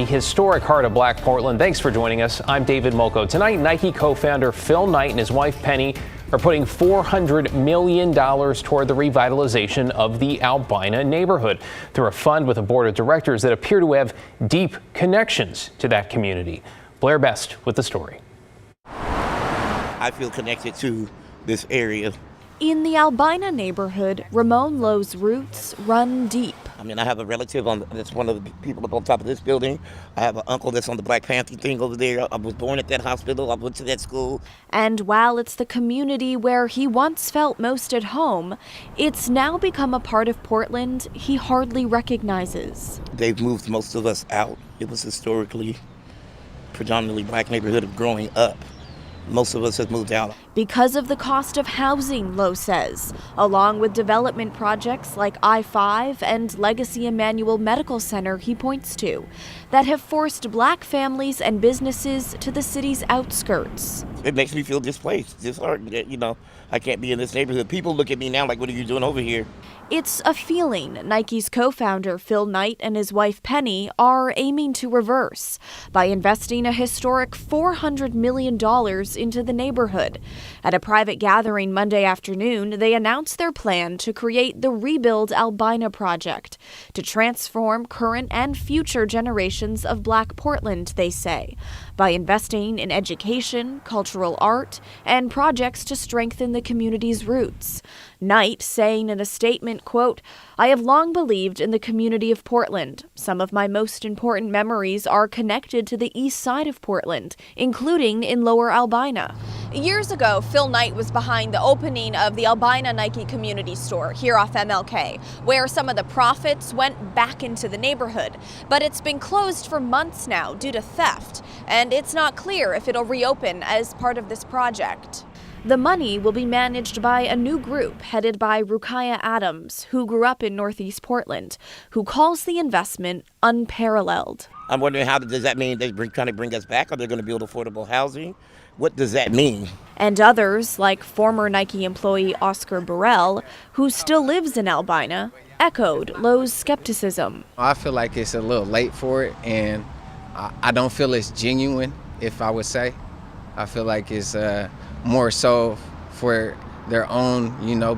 The historic heart of Black Portland. Thanks for joining us. I'm David Molko. Tonight, Nike co-founder Phil Knight and his wife Penny are putting $400 million toward the revitalization of the Albina neighborhood through a fund with a board of directors that appear to have deep connections to that community. Blair Best with the story. I feel connected to this area. In the Albina neighborhood, Ramon Lowe's roots run deep. I mean, I have a relative that's one of the people up on top of this building. I have an uncle that's on the Black Panther thing over there. I was born at that hospital. I went to that school. And while it's the community where he once felt most at home, it's now become a part of Portland he hardly recognizes. They've moved most of us out. It was historically predominantly Black neighborhood of growing up. Most of us have moved out. Because of the cost of housing, Lowe says, along with development projects like I-5 and Legacy Emmanuel Medical Center he points to, that have forced Black families and businesses to the city's outskirts. It makes me feel displaced, disheartened that, I can't be in this neighborhood. People look at me now like, what are you doing over here? It's a feeling Nike's co-founder Phil Knight and his wife Penny are aiming to reverse by investing a historic $400 million into the neighborhood. At a private gathering Monday afternoon, they announced their plan to create the Rebuild Albina project to transform current and future generations of Black Portland, they say, by investing in education, cultural art, and projects to strengthen the community's roots. Knight saying in a statement, quote, "I have long believed in the community of Portland. Some of my most important memories are connected to the east side of Portland, including in Lower Albina." Years ago, Phil Knight was behind the opening of the Albina Nike community store here off MLK, where some of the profits went back into the neighborhood. But it's been closed for months now due to theft, and it's not clear if it'll reopen as part of this project. The money will be managed by a new group headed by Rukaiyah Adams, who grew up in Northeast Portland, who calls the investment unparalleled. I'm wondering, how does that mean they're trying to bring us back? Are they going to build affordable housing? What does that mean? And others, like former Nike employee Oscar Burrell, who still lives in Albina, echoed Lowe's skepticism. I feel like it's a little late for it, and I don't feel it's genuine, if I would say. I feel like it's more so for their own,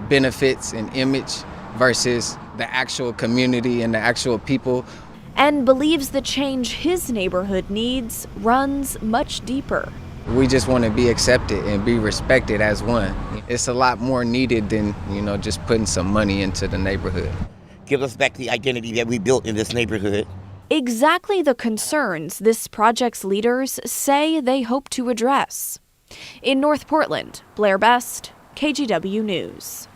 benefits and image versus the actual community and the actual people. And believes the change his neighborhood needs runs much deeper. We just want to be accepted and be respected as one. It's a lot more needed than, just putting some money into the neighborhood. Give us back the identity that we built in this neighborhood. Exactly the concerns this project's leaders say they hope to address. In North Portland, Blair Best, KGW News.